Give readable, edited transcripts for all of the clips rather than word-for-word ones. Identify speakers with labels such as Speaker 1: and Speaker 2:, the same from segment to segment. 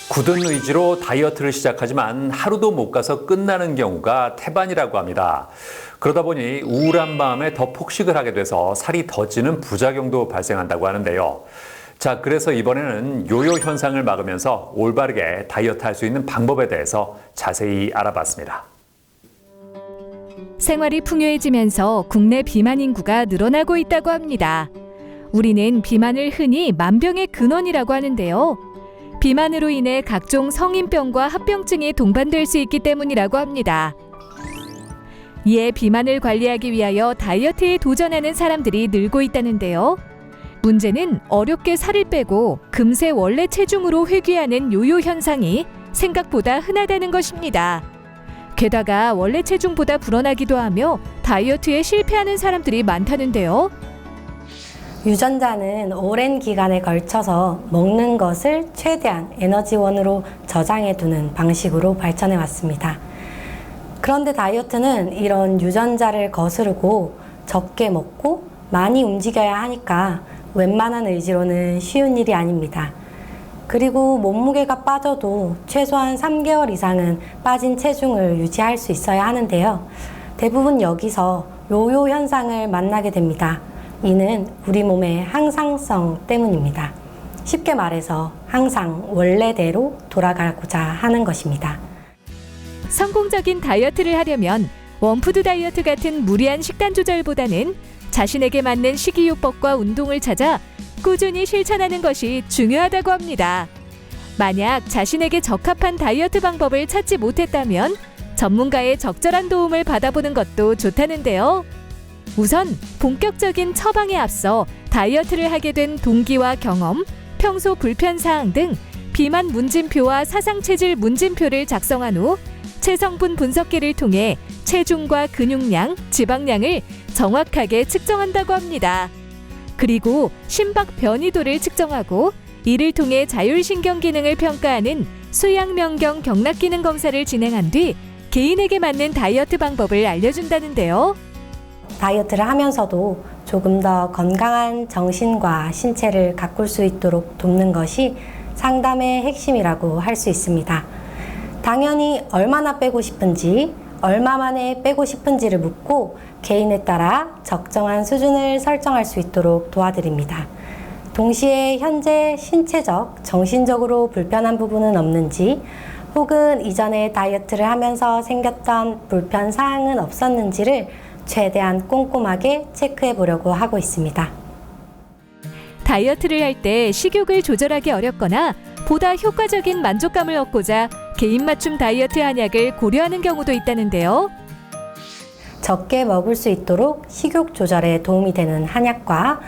Speaker 1: 굳은 의지로 다이어트를 시작하지만 하루도 못 가서 끝나는 경우가 태반이라고 합니다. 그러다 보니 우울한 마음에 더 폭식을 하게 돼서 살이 더 찌는 부작용도 발생한다고 하는데요. 자, 그래서 이번에는 요요 현상을 막으면서 올바르게 다이어트 할 수 있는 방법에 대해서 자세히 알아봤습니다.
Speaker 2: 생활이 풍요해지면서 국내 비만 인구가 늘어나고 있다고 합니다. 우리는 비만을 흔히 만병의 근원이라고 하는데요. 비만으로 인해 각종 성인병과 합병증이 동반될 수 있기 때문이라고 합니다. 이에 비만을 관리하기 위하여 다이어트에 도전하는 사람들이 늘고 있다는데요. 문제는 어렵게 살을 빼고 금세 원래 체중으로 회귀하는 요요 현상이 생각보다 흔하다는 것입니다. 게다가 원래 체중보다 불어나기도 하며 다이어트에 실패하는 사람들이 많다는데요.
Speaker 3: 유전자는 오랜 기간에 걸쳐서 먹는 것을 최대한 에너지원으로 저장해 두는 방식으로 발전해 왔습니다. 그런데 다이어트는 이런 유전자를 거스르고 적게 먹고 많이 움직여야 하니까 웬만한 의지로는 쉬운 일이 아닙니다. 그리고 몸무게가 빠져도 최소한 3개월 이상은 빠진 체중을 유지할 수 있어야 하는데요. 대부분 여기서 요요 현상을 만나게 됩니다. 이는 우리 몸의 항상성 때문입니다. 쉽게 말해서 항상 원래대로 돌아가고자 하는 것입니다.
Speaker 2: 성공적인 다이어트를 하려면 원푸드 다이어트 같은 무리한 식단 조절보다는 자신에게 맞는 식이요법과 운동을 찾아 꾸준히 실천하는 것이 중요하다고 합니다. 만약 자신에게 적합한 다이어트 방법을 찾지 못했다면 전문가의 적절한 도움을 받아보는 것도 좋다는데요. 우선 본격적인 처방에 앞서 다이어트를 하게 된 동기와 경험, 평소 불편사항 등 비만 문진표와 사상체질 문진표를 작성한 후 체성분 분석기를 통해 체중과 근육량, 지방량을 정확하게 측정한다고 합니다. 그리고 심박 변이도를 측정하고 이를 통해 자율신경 기능을 평가하는 수양명경 경락기능 검사를 진행한 뒤 개인에게 맞는 다이어트 방법을 알려준다는데요.
Speaker 3: 다이어트를 하면서도 조금 더 건강한 정신과 신체를 가꿀 수 있도록 돕는 것이 상담의 핵심이라고 할 수 있습니다. 당연히 얼마나 빼고 싶은지, 얼마 만에 빼고 싶은지를 묻고 개인에 따라 적정한 수준을 설정할 수 있도록 도와드립니다. 동시에 현재 신체적, 정신적으로 불편한 부분은 없는지 혹은 이전에 다이어트를 하면서 생겼던 불편 사항은 없었는지를 최대한 꼼꼼하게 체크해 보려고 하고 있습니다.
Speaker 2: 다이어트를 할 때 식욕을 조절하기 어렵거나 보다 효과적인 만족감을 얻고자 개인 맞춤 다이어트 한약을 고려하는 경우도 있다는데요.
Speaker 3: 적게 먹을 수 있도록 식욕 조절에 도움이 되는 한약과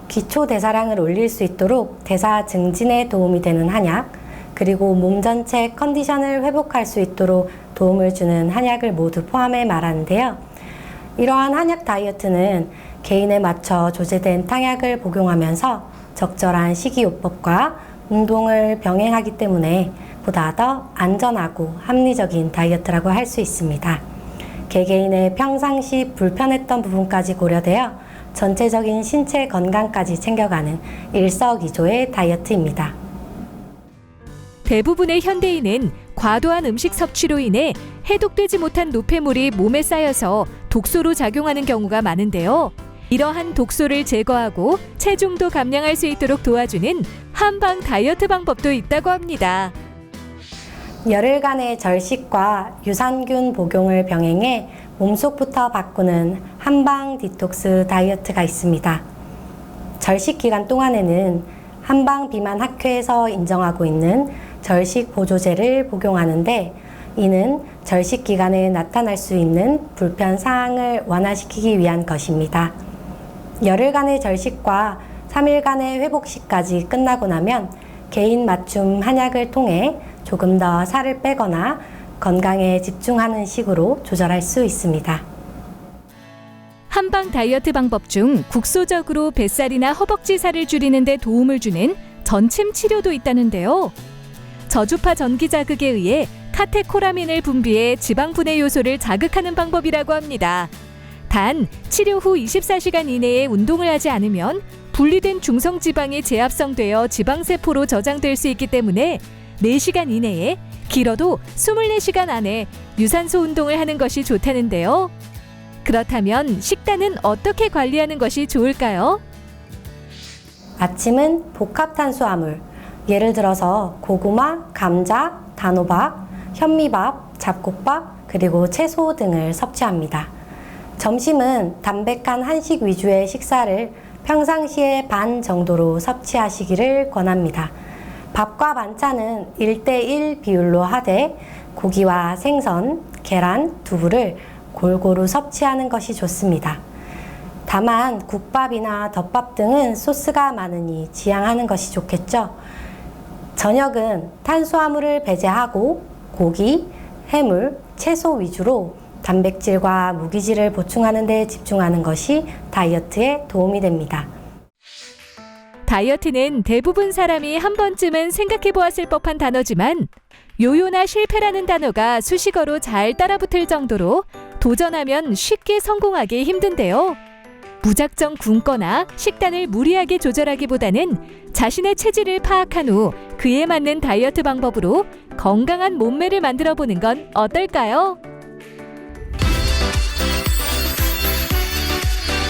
Speaker 3: 기초 대사량을 올릴 수 있도록 대사 증진에 도움이 되는 한약, 그리고 몸 전체 컨디션을 회복할 수 있도록 도움을 주는 한약을 모두 포함해 말하는데요. 이러한 한약 다이어트는 개인에 맞춰 조제된 탕약을 복용하면서 적절한 식이요법과 운동을 병행하기 때문에 보다 더 안전하고 합리적인 다이어트라고 할 수 있습니다. 개개인의 평상시 불편했던 부분까지 고려되어 전체적인 신체 건강까지 챙겨가는 일석이조의 다이어트입니다.
Speaker 2: 대부분의 현대인은 과도한 음식 섭취로 인해 해독되지 못한 노폐물이 몸에 쌓여서 독소로 작용하는 경우가 많은데요. 이러한 독소를 제거하고 체중도 감량할 수 있도록 도와주는 한방 다이어트 방법도 있다고 합니다.
Speaker 3: 열흘간의 절식과 유산균 복용을 병행해 몸속부터 바꾸는 한방 디톡스 다이어트가 있습니다. 절식 기간 동안에는 한방 비만 학회에서 인정하고 있는 절식 보조제를 복용하는데 이는 절식 기간에 나타날 수 있는 불편 사항을 완화시키기 위한 것입니다. 열흘간의 절식과 3일간의 회복식까지 끝나고 나면 개인 맞춤 한약을 통해 조금 더 살을 빼거나 건강에 집중하는 식으로 조절할 수 있습니다.
Speaker 2: 한방 다이어트 방법 중 국소적으로 뱃살이나 허벅지 살을 줄이는 데 도움을 주는 전침 치료도 있다는데요. 저주파 전기 자극에 의해 카테코라민을 분비해 지방 분해 요소를 자극하는 방법이라고 합니다. 단 치료 후 24시간 이내에 운동을 하지 않으면 분리된 중성지방이 재합성되어 지방세포로 저장될 수 있기 때문에 4시간 이내에, 길어도 24시간 안에 유산소 운동을 하는 것이 좋다는데요. 그렇다면 식단은 어떻게 관리하는 것이 좋을까요?
Speaker 3: 아침은 복합 탄수화물, 예를 들어서 고구마, 감자, 단호박, 현미밥, 잡곡밥, 그리고 채소 등을 섭취합니다. 점심은 담백한 한식 위주의 식사를 평상시의 반 정도로 섭취하시기를 권합니다. 밥과 반찬은 1대1 비율로 하되 고기와 생선, 계란, 두부를 골고루 섭취하는 것이 좋습니다. 다만 국밥이나 덮밥 등은 소스가 많으니 지양하는 것이 좋겠죠. 저녁은 탄수화물을 배제하고 고기, 해물, 채소 위주로 단백질과 무기질을 보충하는 데 집중하는 것이 다이어트에 도움이 됩니다.
Speaker 2: 다이어트는 대부분 사람이 한 번쯤은 생각해 보았을 법한 단어지만 요요나 실패라는 단어가 수식어로 잘 따라붙을 정도로 도전하면 쉽게 성공하기 힘든데요. 무작정 굶거나 식단을 무리하게 조절하기보다는 자신의 체질을 파악한 후 그에 맞는 다이어트 방법으로 건강한 몸매를 만들어 보는 건 어떨까요?